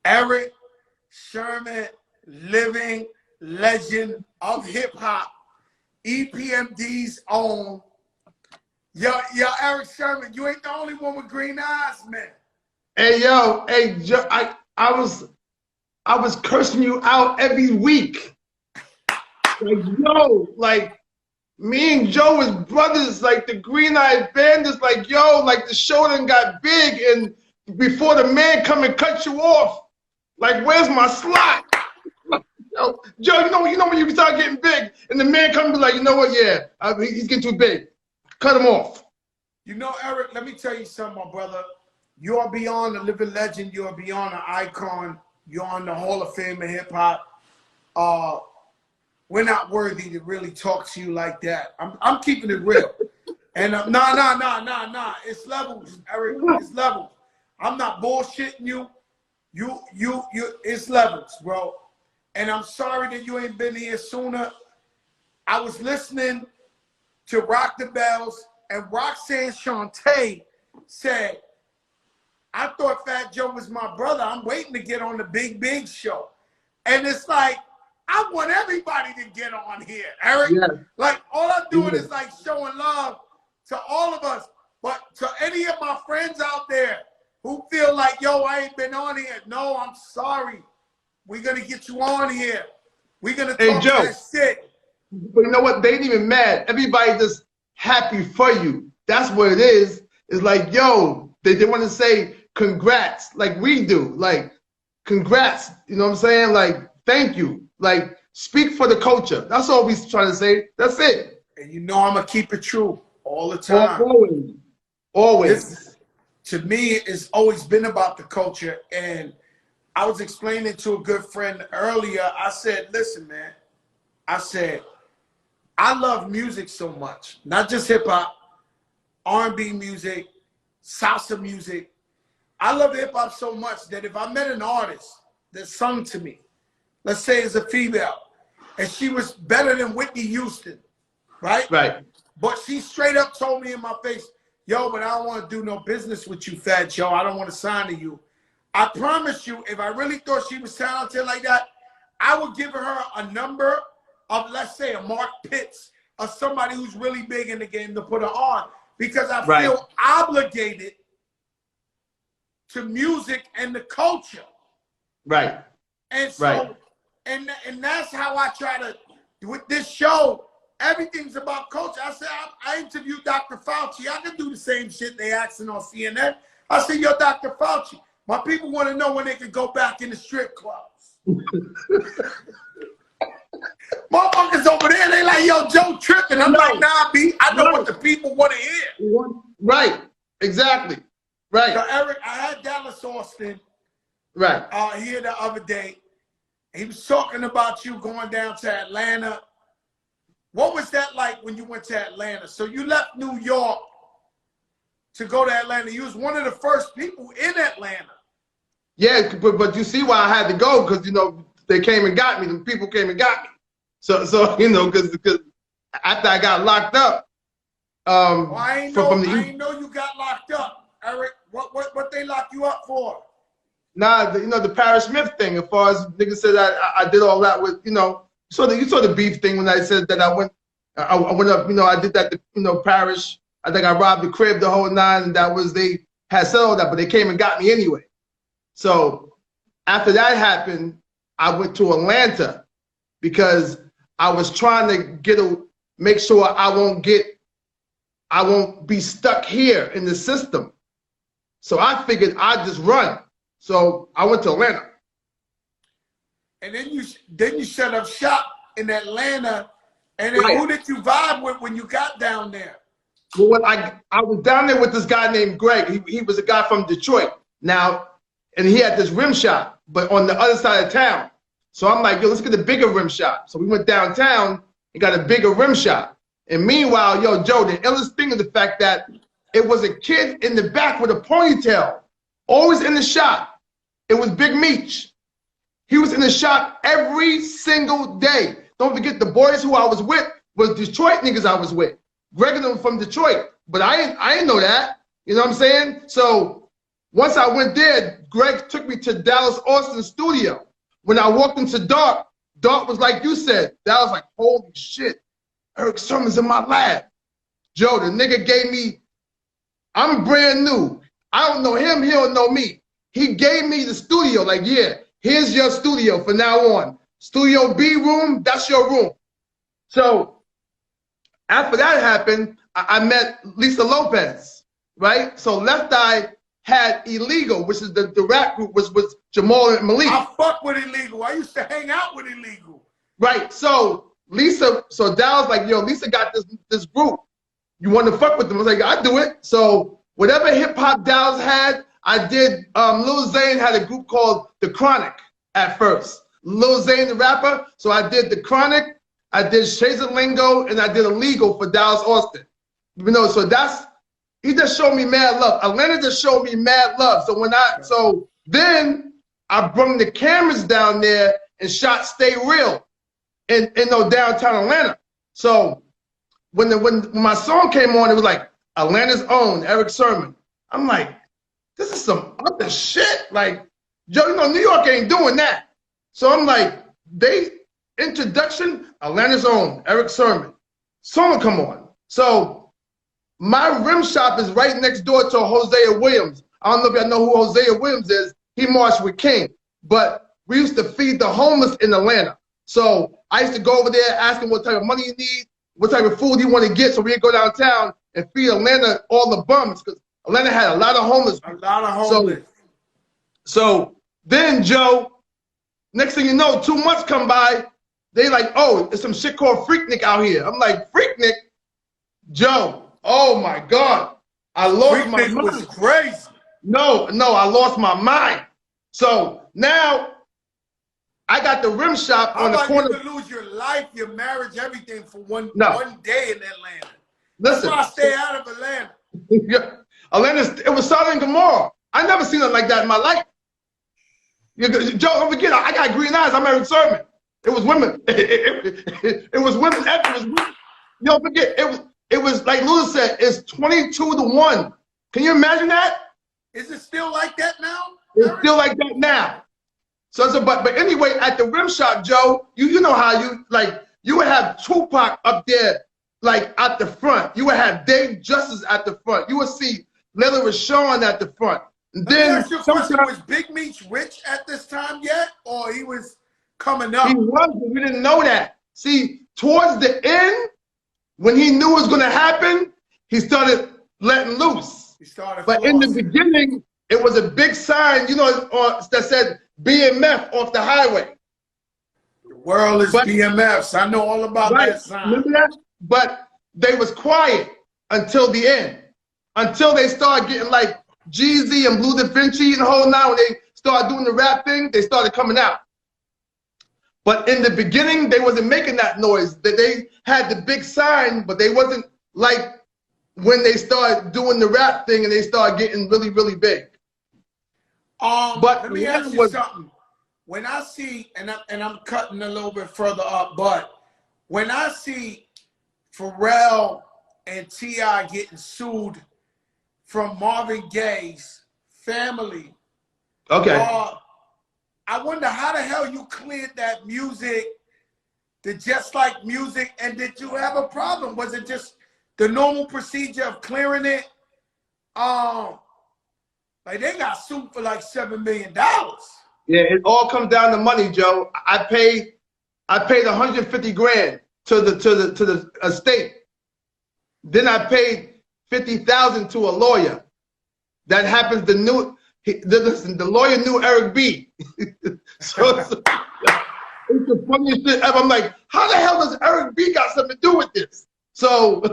Eric Sherman, living legend of hip hop, EPMD's own. Yo, Eric Sherman, you ain't the only one with green eyes, man. Hey, yo, hey, Joe, I was cursing you out every week. Like, yo, like, me and Joe was brothers, like the Green Eyed Bandits, like, yo, like the show done got big, and before the man come and cut you off, like, where's my slot? Yo, Joe, you know when you start getting big, and the man come and be like, you know what, yeah, he's getting too big. Cut him off. You know, Eric, let me tell you something, my brother. You are beyond a living legend. You are beyond an icon. You're on the Hall of Fame of hip hop. We're not worthy to really talk to you like that. I'm keeping it real. And nah. It's levels, Eric. It's levels. I'm not bullshitting you. It's levels, bro. And I'm sorry that you ain't been here sooner. I was listening to Rock the Bells, and Roxanne Shante said, I thought Fat Joe was my brother. I'm waiting to get on the Big show. And it's like, I want everybody to get on here, Eric. Yeah. Like, all I'm doing is like showing love to all of us. But to any of my friends out there who feel like, yo, I ain't been on here. No, I'm sorry. We're going to get you on here. We're going to talk that shit. But you know what? They ain't even mad. Everybody just happy for you. That's what it is. It's like, yo, they want to say congrats like we do. Like, congrats. You know what I'm saying? Like, thank you. Like, speak for the culture. That's all we trying to say. That's it. And you know I'm going to keep it true all the time. Always. Always. To me, it's always been about the culture. And I was explaining to a good friend earlier. I said, listen, man. I said, I love music so much. Not just hip-hop, R&B music, salsa music. I love hip-hop so much that if I met an artist that sung to me, let's say it's a female, and she was better than Whitney Houston, right? Right. But she straight up told me in my face, yo, but I don't want to do no business with you, Fat Joe. I don't want to sign to you. I promise you, if I really thought she was talented like that, I would give her a number of, let's say, a Mark Pitts or somebody who's really big in the game to put her on, because I feel obligated to music and the culture. Right. And so, and that's how I try to, with this show, everything's about culture. I said, I interviewed Dr. Fauci. I can do the same shit they asking on CNN. I said, yo, Dr. Fauci, my people want to know when they can go back in the strip clubs. Motherfuckers over there, they like, yo, Joe tripping. I'm like, nah, B, I know what the people want to hear. Right, exactly, right. So, Eric, I had Dallas Austin here the other day. He was talking about you going down to Atlanta. What was that like when you went to Atlanta? So you left New York to go to Atlanta. You was one of the first people in Atlanta. Yeah, but you see why I had to go, because, you know, they came and got me. The people came and got me. So you know, because after I got locked up, I ain't know you got locked up, Eric. What they locked you up for? Nah, you know, the Parrish Smith thing. As far as niggas said, I did all that with, you know. You saw the beef thing when I said that I went up. You know, I did that. You know, Parrish. I think I robbed the crib, the whole nine, and that was, they had said all that, but they came and got me anyway. So after that happened, I went to Atlanta because I was trying to make sure I won't be stuck here in the system. So I figured I'd just run. So I went to Atlanta. And then you set up shop in Atlanta. And then who did you vibe with when you got down there? Well, I was down there with this guy named Greg. He was a guy from Detroit. Now, and he had this rim shop, but on the other side of town. So I'm like, yo, let's get a bigger rim shop. So we went downtown and got a bigger rim shop. And meanwhile, yo, Joe, the illest thing is the fact that it was a kid in the back with a ponytail, always in the shop. It was Big Meech. He was in the shop every single day. Don't forget, the boys who I was with was Detroit niggas I was with. Greg and them from Detroit. But I didn't know that. You know what I'm saying? So once I went there, Greg took me to Dallas Austin's studio. When I walked into Dark was like you said. That was like, holy shit, Erick Sermon's in my lab. Joe, the nigga gave me, I'm brand new. I don't know him, he don't know me. He gave me the studio, like, yeah, here's your studio from now on. Studio B room, that's your room. So after that happened, I met Lisa Lopez, right? So Left Eye had Illegal, which is the rap group, was Jamal and Malik. I fuck with Illegal. I used to hang out with Illegal. Right. So Lisa, so Dallas like, yo, Lisa got this group. You want to fuck with them? I was like, I do it. So whatever hip hop Dallas had, I did. Lil Zane had a group called The Chronic at first. Lil Zane, the rapper. So I did The Chronic, I did Shades of Lingo, and I did Illegal for Dallas Austin. You know, so that's, he just showed me mad love. Atlanta just showed me mad love. So then I brought the cameras down there and shot Stay Real in downtown Atlanta. So when my song came on, it was like Atlanta's own Erick Sermon. I'm like, this is some other shit. Like, Joe, you know, New York ain't doing that. So I'm like, introduction, Atlanta's own Erick Sermon. Song come on. So my rim shop is right next door to Hosea Williams. I don't know if y'all know who Hosea Williams is. He marched with King. But we used to feed the homeless in Atlanta. So I used to go over there, ask him what type of money he need, what type of food he want to get, so we'd go downtown and feed Atlanta all the bums, because Atlanta had a lot of homeless people. A lot of homeless. So then, Joe, next thing you know, 2 months come by, they like, oh, there's some shit called Freaknik out here. I'm like, Freaknik? Joe, oh my God. I lost my mind. Was crazy. No, I lost my mind. So now I got the rim shop on the corner. You could lose your life, your marriage, everything for one day in Atlanta. Listen. That's why I stay out of Atlanta. Yeah. Atlanta, it was Sodom and Gomorrah. I never seen it like that in my life. Joe, don't forget, I got green eyes. I'm Erick Sermon. It was women. It was women. It was women. You don't forget, it was like Lewis said, it's 22-1. Can you imagine that? Is it still like that now? It's still like that now. So but anyway, at the rim shop, Joe, you know how you would have Tupac up there, like at the front. You would have Dave Justice at the front. You would see Layla Rashawn at the front. And then was Big Meech rich at this time yet, or he was coming up? He was, but we didn't know that. See, towards the end, when he knew it was going to happen, he started letting loose. But in the beginning, it was a big sign, you know, that said BMF off the highway. The world is BMFs. I know all about that sign. Remember that? But they was quiet until the end. Until they started getting like Jeezy and Blue Da Vinci and the whole nine. When they started doing the rap thing, they started coming out. But in the beginning, they wasn't making that noise. They had the big sign, but they wasn't like when they started doing the rap thing and they started getting really, really big. But let me ask you something. When I see, and I'm cutting a little bit further up, but when I see Pharrell and T.I. getting sued from Marvin Gaye's family, okay, I wonder how the hell you cleared that music, the Just Like music, and did you have a problem? Was it just the normal procedure of clearing it? Like they got sued for like $7 million. Yeah, it all comes down to money, Joe. I paid 150 grand to the estate. Then I paid 50,000 to a lawyer. That happens the lawyer knew Eric B. so it's the funniest shit ever. I'm like, how the hell does Eric B got something to do with this? So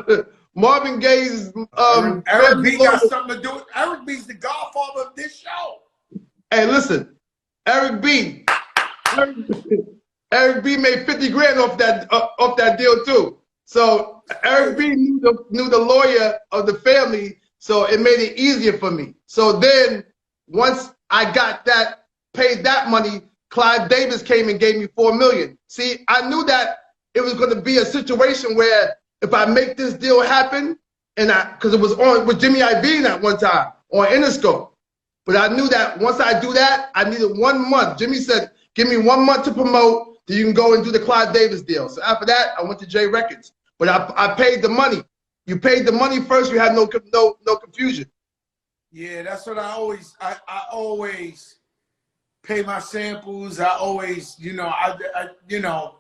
Marvin Gaye's Eric B got something to do with it. Eric B's the godfather of this show. Hey, listen, Eric B made 50 grand off that deal too. So Eric B knew the lawyer of the family, so it made it easier for me. So then once I got that, paid that money, Clive Davis came and gave me $4 million. See, I knew that it was going to be a situation where if I make this deal happen, and because it was on with Jimmy Iovine at one time on Interscope, But I knew that once I do that, I needed 1 month. Jimmy said, give me 1 month to promote, then you can go and do the Clive Davis deal. So after that, I went to J Records. But I paid the money. You paid the money first, you had no confusion. Yeah, that's what I always pay my samples. I always, you know, you know,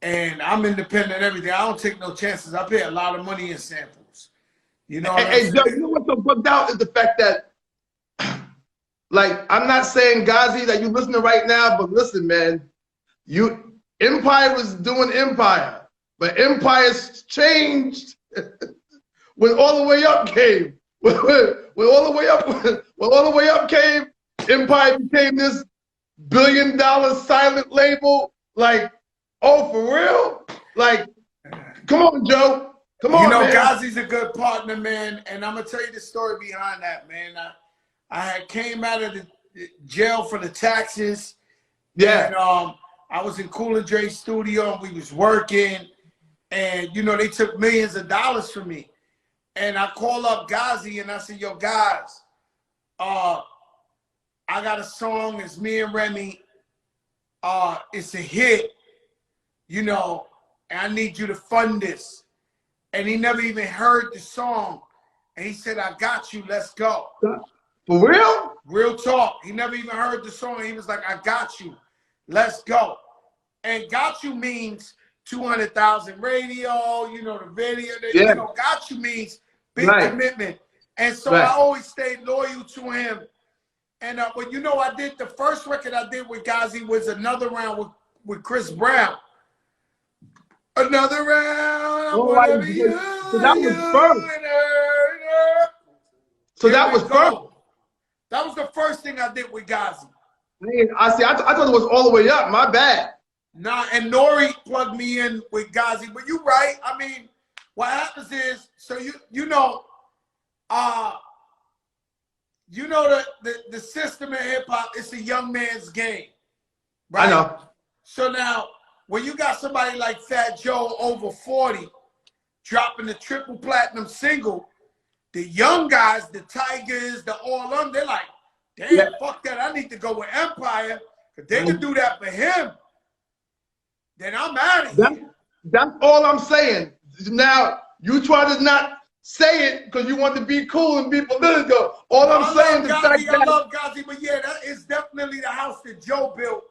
and I'm independent and everything. I don't take no chances. I pay a lot of money in samples. You know what I'm saying? Joe, you know what's so bugged out is the fact that, like, I'm not saying, Ghazi, that you listening right now, but listen, man, Empire was doing Empire, but Empire's changed when All the Way Up came. When All the Way Up came, Empire became this billion-dollar silent label. Like, oh, for real? Like, come on, Joe. Come on, you know, man. Ghazi's a good partner, man, and I'm gonna tell you the story behind that, man. I had came out of the jail for the taxes. Yeah. And I was in Cool and Dre's studio and we was working, and you know, they took millions of dollars from me. And I call up Ghazi and I said, yo, guys, I got a song, it's me and Remy. It's a hit, you know, and I need you to fund this. And he never even heard the song. And he said, I got you, let's go. For real? Real talk. He never even heard the song. He was like, I got you, let's go. And got you means 200,000 radio, you know, the video, Yeah. you know, got you means big commitment. And so Right. I always stayed loyal to him. And but you know, I did the first record I did with Ghazi was Another Round with Chris Brown. Another round. Oh, Whatever you, so that was first. So that was first. That was the first thing I did with Ghazi. I see. I thought it was All the Way Up. My bad. Nah, and Nori plugged me in with Ghazi. But you're right. I mean, what happens is, so you know the system in hip hop, it's a young man's game. Right? I know. So now, when you got somebody like Fat Joe over 40 dropping the triple platinum single, the young guys, the Tigers, the all them, they're like, damn, fuck that. I need to go with Empire. If they can do that for him, then I'm out of here. That's all I'm saying. Now, you try to not say it because you want to be cool and be political. All I'm saying is I love Ghazi, but yeah, that is definitely the house that Joe built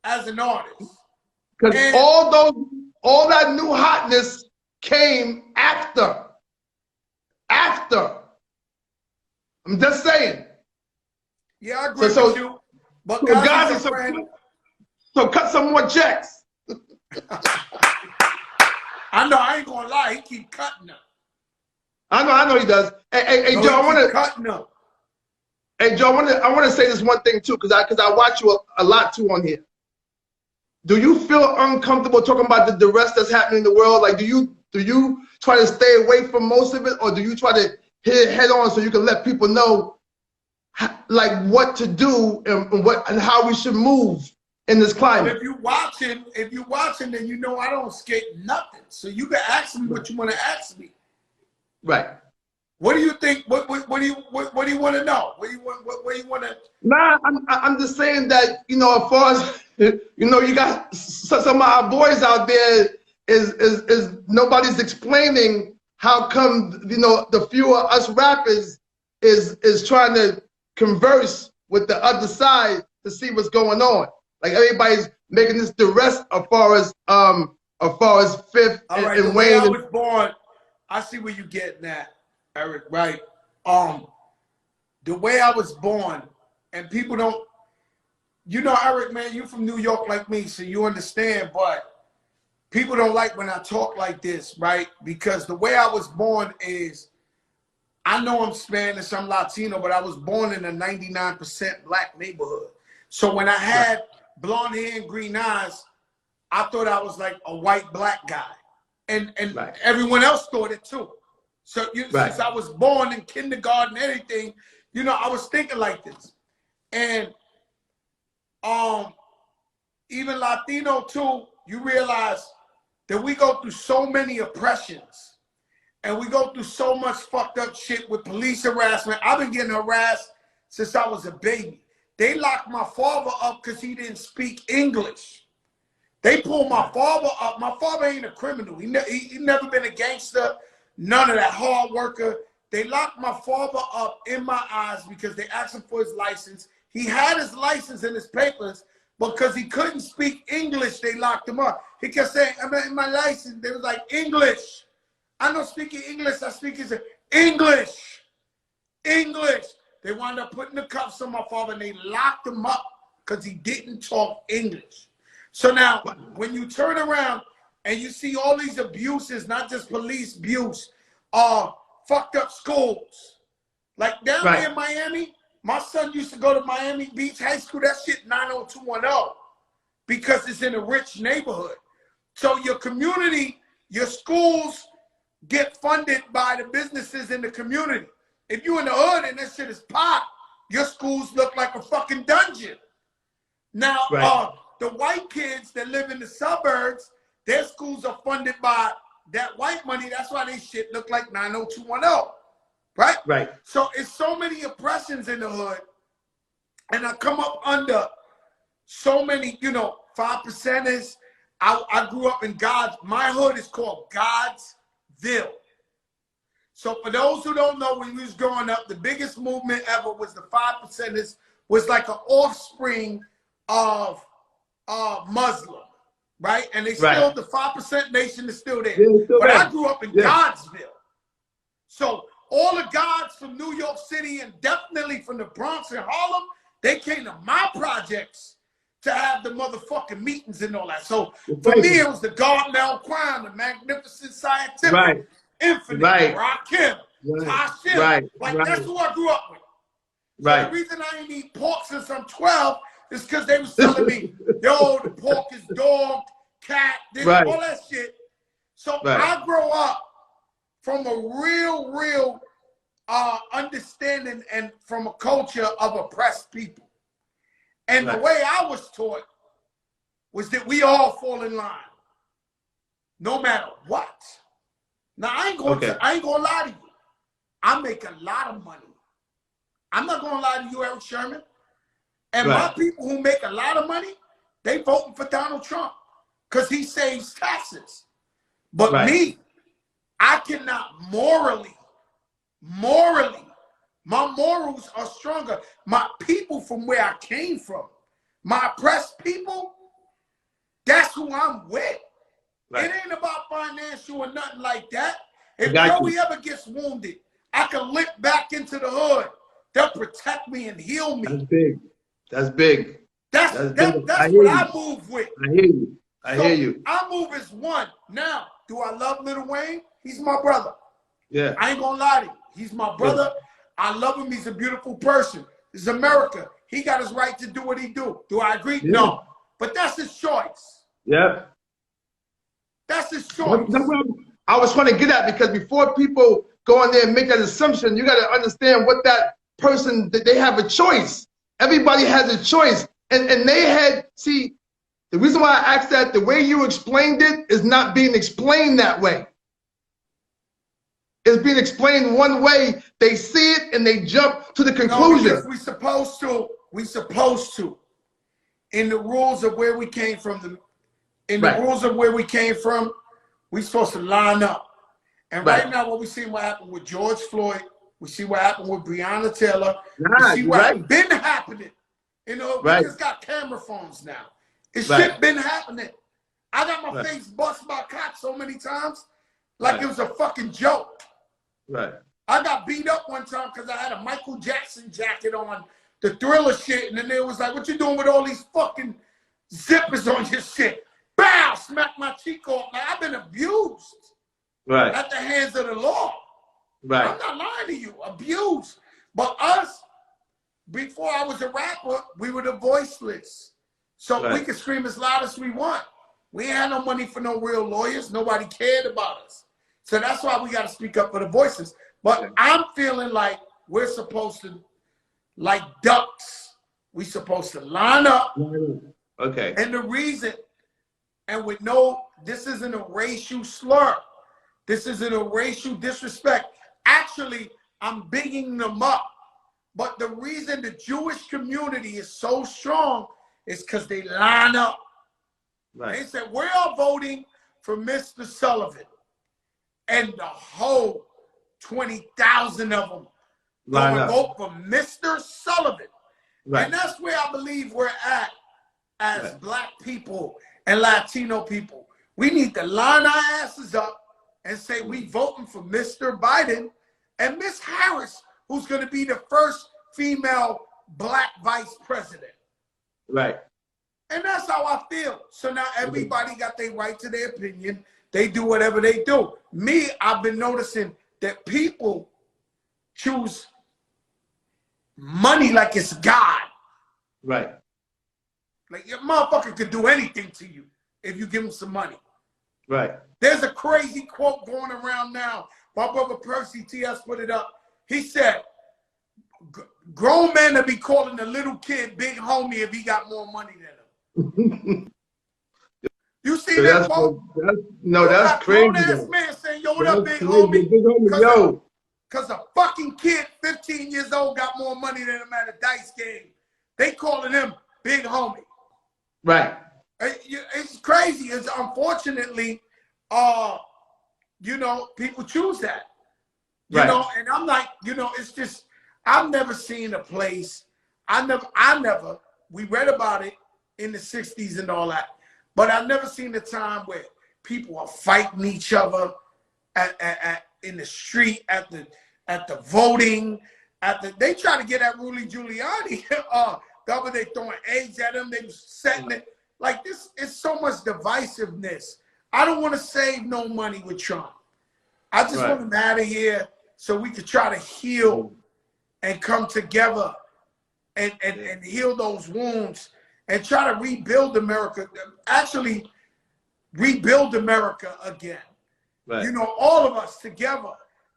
as an artist. Because all that new hotness came after. I'm just saying. Yeah, I agree with you. But so cut some more checks. I know, I ain't gonna lie, he keep cutting them. I know he does. Hey, Joe, I want to cutting them. Hey, Joe, I want to say this one thing too, because I watch you a lot too on here. Do you feel uncomfortable talking about the duress that's happening in the world? Like, do you try to stay away from most of it, or do you try to hit it head on so you can let people know, like, what to do and how we should move in this climate? If you watching, then you know I don't skate nothing. So you can ask me what you want to ask me. Right. What do you think? What do you want to know? What do you want to? Nah, I'm just saying that, you know, as far as you got some of our boys out there is nobody's explaining how come, you know, the fewer us rappers is trying to converse with the other side to see what's going on. Like, everybody's making this duress as far as Fifth and Wayne. I was born. I see where you're getting at, Eric. Right. The way I was born, and people don't. You know, Eric, man, you from New York like me, so you understand. But people don't like when I talk like this, right? Because the way I was born is, I know I'm Spanish, I'm Latino, but I was born in a 99% black neighborhood. So when I had blonde hair and green eyes, I thought I was like a white black guy. And everyone else thought it too. So since I was born in kindergarten, everything, you know, I was thinking like this. And even Latino too, you realize that we go through so many oppressions and we go through so much fucked up shit with police harassment. I've been getting harassed since I was a baby. They locked my father up because he didn't speak English. They pulled my father up. My father ain't a criminal. He never been a gangster, none of that, hard worker. They locked my father up in my eyes because they asked him for his license. He had his license and his papers, but because he couldn't speak English, they locked him up. He kept saying, I'm in my license. They was like, English. I don't speak English. I speak English. English. They wound up putting the cuffs on my father and they locked him up because he didn't talk English. So now, when you turn around and you see all these abuses, not just police abuse, fucked up schools. Like down here in Miami, my son used to go to Miami Beach High School. That shit 90210 because it's in a rich neighborhood. So your community, your schools get funded by the businesses in the community. If you in the hood and that shit is pop, your schools look like a fucking dungeon. Now, the white kids that live in the suburbs, their schools are funded by that white money. That's why they shit look like 90210. Right? Right. So it's so many oppressions in the hood. And I come up under so many, you know, 5%ers. I grew up in my hood is called Godsville. So for those who don't know, when we was growing up, the biggest movement ever was the 5%ers, was like an offspring of Muslim, right? And they still, the 5% nation is still there. But I grew up in Godsville. So all the gods from New York City and definitely from the Bronx and Harlem, they came to my projects to have the motherfucking meetings and all that. So for me, it was the God Malquine, the Magnificent Scientific, Infinite, Rakim, Tashim. That's who I grew up with. So the reason I ain't eat pork since I'm 12 is because they was telling me, yo, the pork is dog, cat, this, all that shit. So I grow up from a real understanding and from a culture of oppressed people. And the way I was taught was that we all fall in line, no matter what. Now, I ain't gonna lie to you. I make a lot of money. I'm not gonna lie to you, Eric Sherman. And my people who make a lot of money, they voting for Donald Trump because he saves taxes. But me, I cannot morally, my morals are stronger. My people from where I came from, my oppressed people, that's who I'm with. It ain't about financial or nothing like that. If Joey ever gets wounded, I can limp back into the hood. They'll protect me and heal me. That's big. That's big. That's what I move with. I hear you. I hear you. I move as one. Now, do I love Lil Wayne? He's my brother. Yeah. I ain't gonna lie to you. He's my brother. Yeah. I love him. He's a beautiful person. This is America. He got his right to do what he do. Do I agree? Yeah. No. But that's his choice. Yeah. That's his choice. I was trying to get at, because before people go in there and make that assumption, you got to understand what that person, that they have a choice. Everybody has a choice. And they had, see, the reason why I asked that, the way you explained it is not being explained that way. It's being explained one way. They see it and they jump to the conclusion. No, we supposed to. In the rules of where we came from, we supposed to line up. And right now, what we see what happened with George Floyd, we see what happened with Breonna Taylor, we see what's been happening. You know, we just got camera phones now. It's shit been happening. I got my face bust by cops so many times, like it was a fucking joke. I got beat up one time because I had a Michael Jackson jacket on, the Thriller shit, and then they was like, what you doing with all these fucking zippers on your shit? Bow! Smack my cheek off. Like, I've been abused. At the hands of the law. I'm not lying to you. Abused. But us, before I was a rapper, we were the voiceless. So we could scream as loud as we want. We ain't had no money for no real lawyers. Nobody cared about us. So that's why we got to speak up for the voices. But I'm feeling like we're supposed to, like ducks, we supposed to line up. Okay. And the reason, and with no, this isn't a racial slur. This isn't a racial disrespect. Actually, I'm bigging them up But the reason the Jewish community is so strong is because they line up. Right. They said, we're all voting for Mr. Sullivan. And the whole 20,000 of them going to vote for Mr. Sullivan. Right. And that's where I believe we're at as Black people and Latino people. We need to line our asses up and say we voting for Mr. Biden and Miss Harris, who's going to be the first female Black vice president. Right. And that's how I feel. So now everybody got their right to their opinion. They do whatever they do. Me, I've been noticing that people choose money like it's God. Right. Like your motherfucker could do anything to you if you give him some money. Right. There's a crazy quote going around now. My brother Percy T.S. put it up. He said, grown men will be calling the little kid big homie if he got more money than him. You see that quote? That's crazy. Grown-ass man saying, yo, what up, big homie? Big homie, yo. Because a fucking kid, 15 years old, got more money than him at a dice game. They calling him big homie. Right. It's crazy. It's unfortunately, you know, people choose that. You know, and I'm like, you know, it's just, I've never seen a place, we read about it in the 60s and all that, but I've never seen a time where people are fighting each other in the street, at the voting, they try to get at Rudy Giuliani. The other day throwing eggs at him, they was setting it. Like this, it's so much divisiveness. I don't want to save no money with Trump. I just want him out of here so we could try to heal and come together and heal those wounds and try to rebuild America. Actually, rebuild America again. Right. You know, all of us together.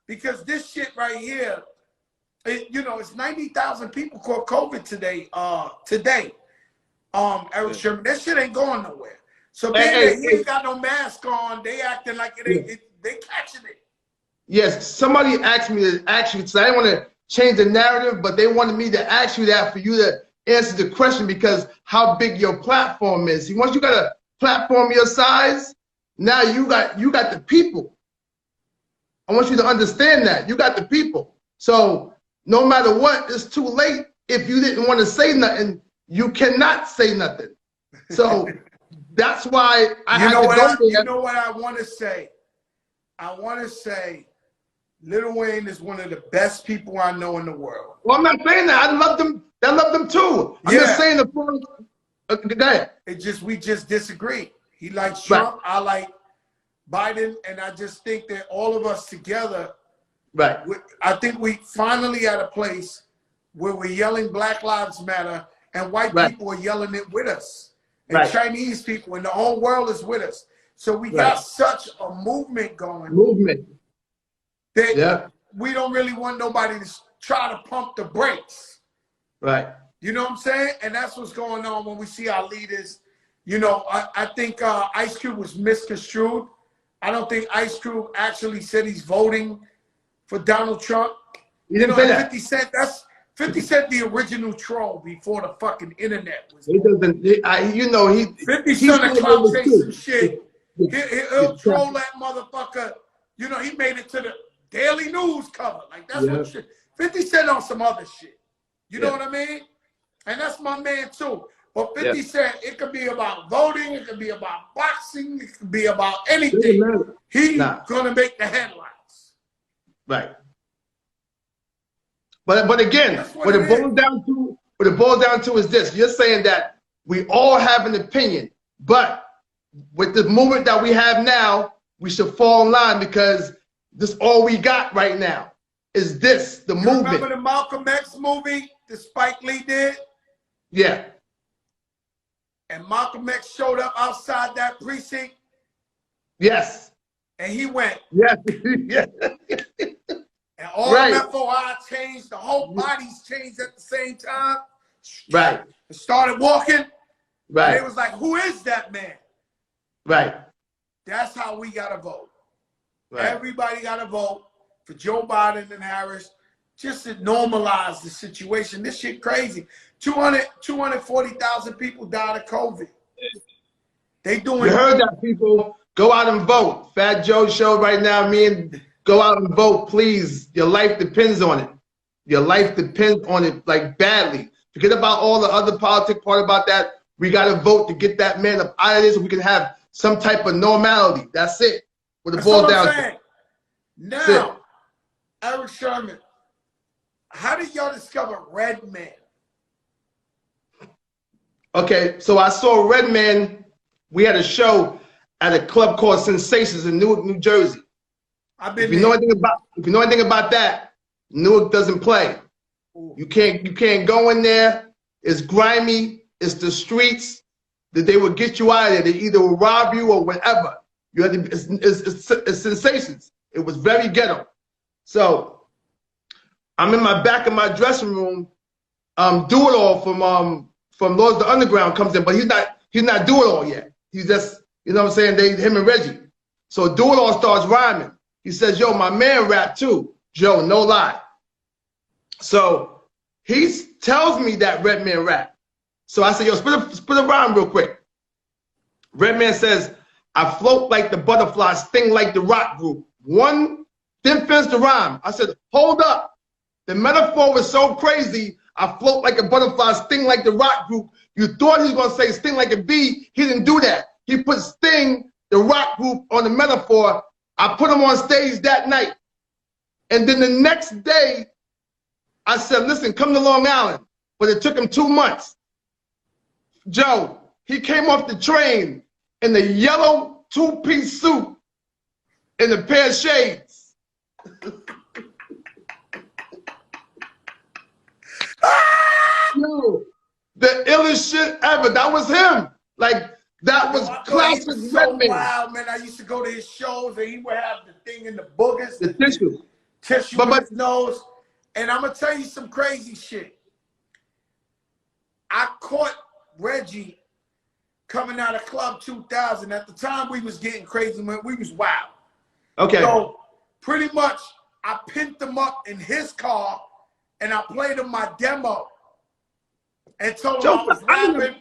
Because this shit right here, you know, it's 90,000 people caught COVID today. Eric Sherman, that shit ain't going nowhere. So he ain't got no mask on. They acting like it ain't. They catching it. Yes, somebody asked me to ask you, because I didn't want to change the narrative, but they wanted me to ask you that for you to answer the question, because how big your platform is. See, once you got a platform your size, now you got the people. I want you to understand that you got the people. So no matter what, it's too late. If you didn't want to say nothing, you cannot say nothing. So that's why I had to go there. You know what I want to say? I want to say Lil Wayne is one of the best people I know in the world. Well, I'm not saying that. I love them. I love them too. I'm just saying the point. We just disagree. He likes Trump. I like Biden, and I just think that all of us together, I think we finally at a place where we're yelling Black Lives Matter, and white people are yelling it with us, and Chinese people, and the whole world is with us. So we got such a movement going. That we don't really want nobody to try to pump the brakes. Right. You know what I'm saying? And that's what's going on when we see our leaders. You know, I think Ice Cube was misconstrued. I don't think Ice Cube actually said he's voting for Donald Trump. He didn't say that. 50 Cent, that's 50 Cent, the original troll before the fucking internet was. He doesn't. You know, 50 Cent a clout chasing shit. He'll troll that motherfucker. You know, he made it to the Daily News cover. Like that's what shit. 50 Cent on some other shit. You know what I mean? And that's my man too. But 50 Cent, it could be about voting, it could be about boxing, it could be about anything. He's gonna make the headlines. Right. But again, what it boils down to is this. You're saying that we all have an opinion, but with the movement that we have now, we should fall in line, because this all we got right now is this, the movement. Remember the Malcolm X movie that Spike Lee did? Yeah. And Malcolm X showed up outside that precinct. Yes. And he went. Yes. And all FOI changed. The whole bodies changed at the same time. Right. And started walking. Right. And it was like, who is that man? Right. That's how we got to vote. Right. Everybody got to vote for Joe Biden and Harris just to normalize the situation. This shit crazy. 240,000 people died of COVID. They doing. You heard that, people. Go out and vote. Fat Joe show right now, go out and vote, please. Your life depends on it. Your life depends on it, like, badly. Forget about all the other politic part about that. We got to vote to get that man up out of this so we can have some type of normality. That's it. With the ball down. Now, Eric Sherman, how did y'all discover Redman? Okay, so I saw Redman. We had a show at a club called Sensations in Newark, New Jersey. If you know anything about that, Newark doesn't play. Ooh. You can't go in there. It's grimy. It's the streets. That they will get you out of there. They either will rob you or whatever. You have to. It's Sensations. It was very ghetto. So I'm in my back of my dressing room. Do It All from Lords of the Underground comes in, but he's not Do It All yet. He's just, you know what I'm saying? Him and Reggie. So Do It All starts rhyming. He says, yo, my man rap too. Joe, no lie. So he tells me that Redman rap. So I said, yo, spit a rhyme real quick. Redman says, I float like the butterfly, sting like the rock group. One, then finish the rhyme. I said, hold up. The metaphor was so crazy. I float like a butterfly, sting like the rock group. You thought he was going to say sting like a bee. He didn't do that. He put Sting, the rock group, on the metaphor. I put him on stage that night. And then the next day, I said, listen, come to Long Island. But it took him 2 months. Joe, he came off the train in the yellow two-piece suit and a pair of shades. Yo, the illest shit ever. That was him. Like, that was classic Redman. Wow, man. I used to go to his shows and he would have the thing in the boogers. The tissue. Tissue in his nose. And I'm going to tell you some crazy shit. I caught Reggie coming out of Club 2000. At the time, we was getting crazy. We was wild. Okay. So, pretty much, I pinned him up in his car and I played him my demo and told him I was rapping.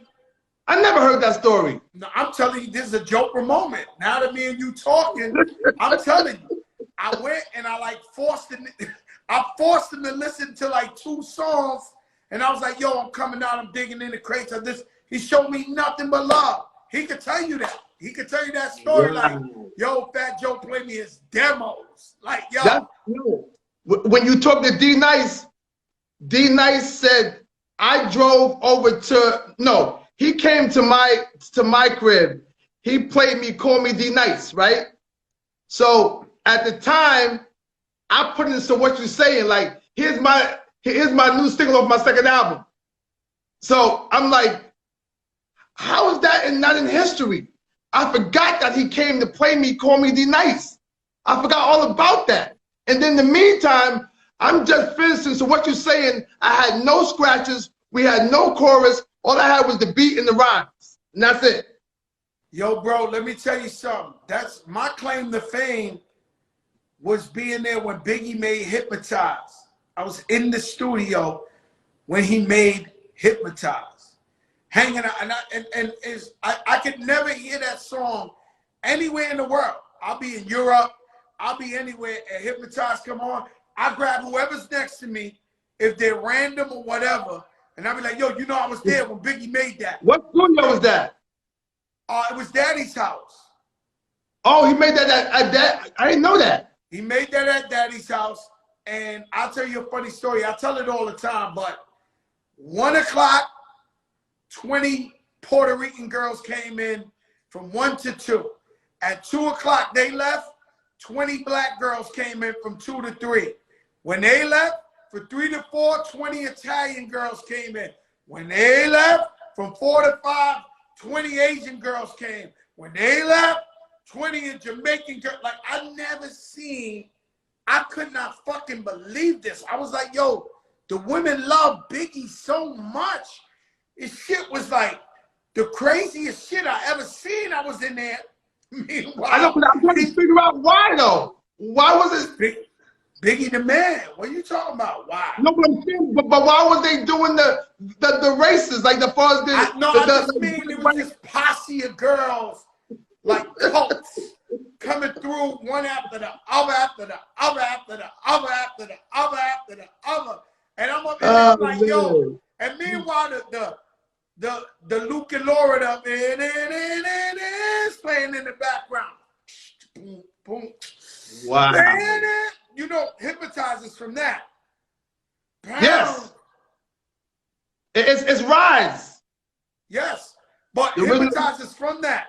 I never heard that story. No, I'm telling you, this is a JOPRA moment. Now that me and you talking, I'm telling you, I went and I forced him to listen to like 2 songs, and I was like, yo, I'm coming out, I'm digging in the crates of this. He showed me nothing but love. He could tell you that. He could tell you that story. Yeah. Like, yo, Fat Joe played me his demos. Like, yo. When you talk to D-Nice, D-Nice said, I drove over to, no, he came to my crib. He played me, Call Me D-Nice, right? So at the time, I put into what you're saying, like, here's my new single off my second album. So I'm like, how is that not in history? I forgot that he came to play me, Call Me D-Nice. I forgot all about that. And then in the meantime, I'm just finishing. So what you're saying, I had no scratches. We had no chorus. All I had was the beat and the rhymes. And that's it. Yo, bro, let me tell you something. That's my claim to fame was being there when Biggie made Hypnotize. I was in the studio when he made Hypnotize. Hanging out. And I could never hear that song anywhere in the world. I'll be in Europe. I'll be anywhere and Hypnotize come on. I grab whoever's next to me, if they're random or whatever, and I'll be like, yo, you know I was there when Biggie made that. What studio was that? It was Daddy's house. Oh, he made that at Dad? I didn't know that. He made that at Daddy's house, and I'll tell you a funny story. I tell it all the time, but 1 o'clock, 20 Puerto Rican girls came in from 1 to 2. At 2 o'clock, they left. 20 black girls came in from 2 to 3. When they left, for 3 to 4, 20 Italian girls came in. When they left, from 4 to 5, 20 Asian girls came. When they left, 20 Jamaican girls. Like, I never seen, I could not fucking believe this. I was like, yo, the women love Biggie so much. His shit was like the craziest shit I ever seen. I was in there. Meanwhile, I know, but I'm trying to figure out why though. Why was it? Biggie the man. What are you talking about? Why? No, but why was they doing the races like the far as the? I just mean it was this posse of girls like cults coming through one after the other, after the other, after the other, after the other, after the other, and I'm up in there like, yo. And meanwhile, the Luke and Laura up is playing in the background. Boom, boom. Wow. You know, hypnotizes from that. Yes. It's Rise. Yes. But hypnotizes from that.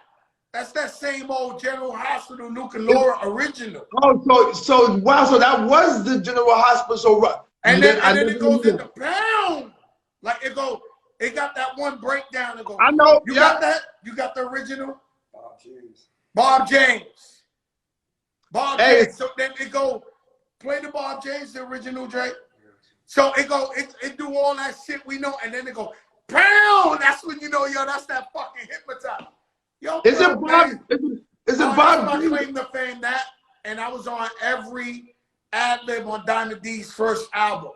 That's that same old General Hospital, Luke and Laura original. Oh, so wow, so that was the General Hospital. So and then it goes into pound. Like it got that one breakdown. It goes, I know. You got that? You got the original? Bob James. James. So then it go, play the Bob James, the original Drake. So it do all that shit we know, and then it go, pound. That's when you know, yo, that's that fucking hypnotize. Yo, is it Bob? Is it Bob? I claim to fame that, and I was on every ad lib on Diamond D's first album.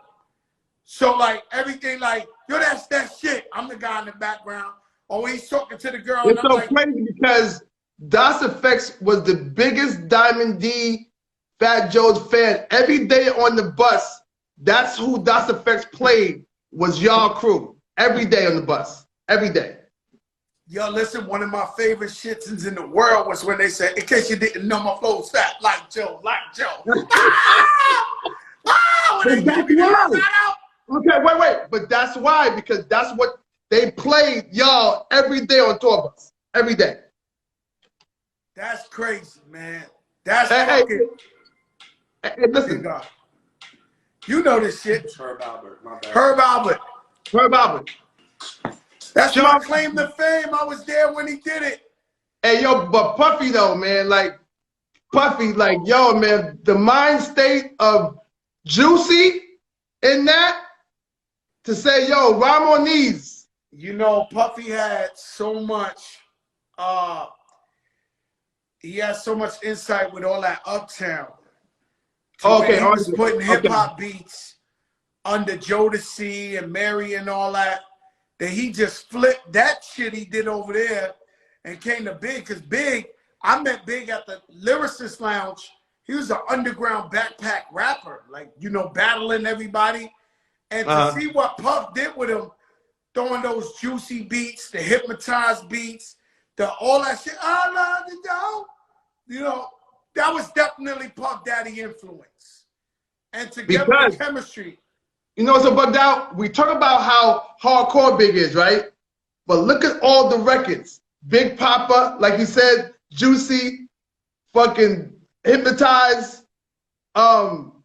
So like everything, like, yo, that's that shit. I'm the guy in the background. Or he's talking to the girl. It's so crazy because Das Effects was the biggest Diamond D Fat Joe's fan. Every day on the bus, that's who Das Effects played, was y'all crew. Every day on the bus. Every day. Yo, listen, one of my favorite shits in the world was when they said, in case you didn't know, my flow's fat like Joe, like Joe. Okay, wait. But that's why, because that's what they played y'all every day on tour bus. Every day. That's crazy, man. That's fucking. Hey, listen. You know this shit. Herb Albert, my bad. Herb Albert. Herb Albert. That's my claim to fame. I was there when he did it. Hey, yo, but Puffy though, man, like Puffy, like, yo, man, the mind state of Juicy in that to say, yo, rhyme on these. You know, Puffy had so much, he had so much insight with all that Uptown. Okay, he was putting hip hop beats under Jodeci and Mary and all that. That he just flipped that shit he did over there and came to Big. Because Big, I met Big at the Lyricist Lounge. He was an underground backpack rapper, like, you know, battling everybody. And to see what Puff did with him, throwing those juicy beats, the hypnotized beats, all that shit, I love the dough. You know, that was definitely Puff Daddy influence. And together with chemistry. You know what's about that? We talk about how hardcore Big is, right? But look at all the records. Big Papa, like you said, Juicy, fucking Hypnotize, One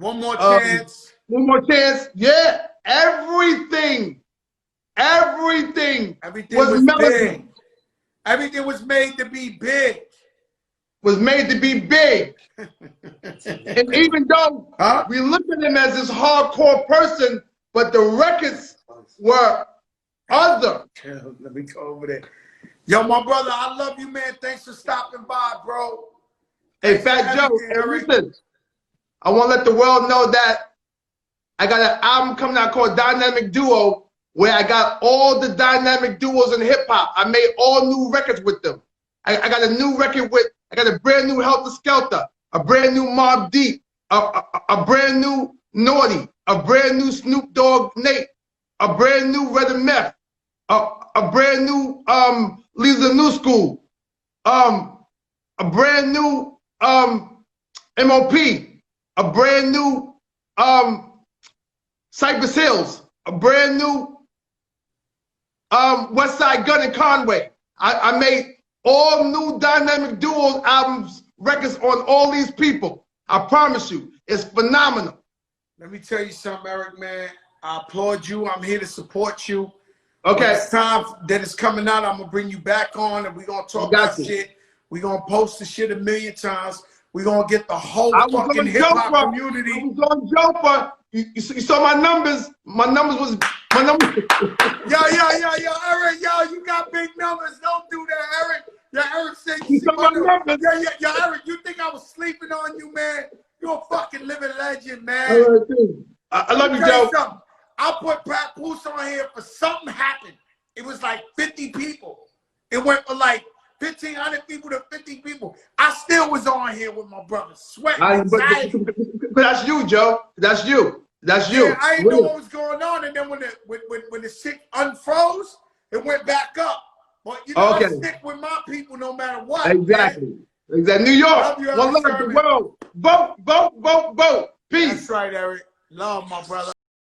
More Chance. One More Chance. Yeah, everything was big. Everything was made to be big. Was made to be big. And even though we look at him as this hardcore person, but the records were other. Let me go over there. Yo, my brother, I love you, man. Thanks for stopping by, bro. Hey, Fat Joe, listen, I want to let the world know that I got an album coming out called Dynamic Duo, where I got all the dynamic duos in hip hop. I made all new records with them. I got a new record with, I got a brand new Helter Skelter, a brand new Mobb Deep, a brand new Naughty, a brand new Snoop Dogg Nate, a brand new Red and Meth, a brand new Lisa New School, a brand new MOP, a brand new Cypress Hills, a brand new West Side Gun and Conway. I made all new dynamic duos albums, records on all these people. I promise you, it's phenomenal. Let me tell you something, Eric, man. I applaud you. I'm here to support you. Okay. When it's time that it's coming out, I'm going to bring you back on and we're going to talk about shit. We're going to post the shit 1,000,000 times. We're going to get the whole fucking hip-hop community. I was on JOPRA. You saw my numbers. My numbers was... Yo, Eric, yo, you got big numbers. Don't do that, Eric. Yo, Eric said you see my numbers. Yo, Eric, you think I was sleeping on you, man? You're a fucking living legend, I man. love you, too. I love you, Tell you Joe. something. I put Papoose on here for something happened. It was like 50 people. It went from like 1,500 people to 50 people. I still was on here with my brothers, sweating anxiety. But that's you, Joe. That's you. That's you. Yeah, I didn't know what was going on, and then when the shit unfroze, it went back up. But you know, I stick with my people no matter what. Exactly. Man. Exactly. New York. Love you, One love the world. Vote, vote, vote, vote. Peace. That's right, Eric. Love, my brother.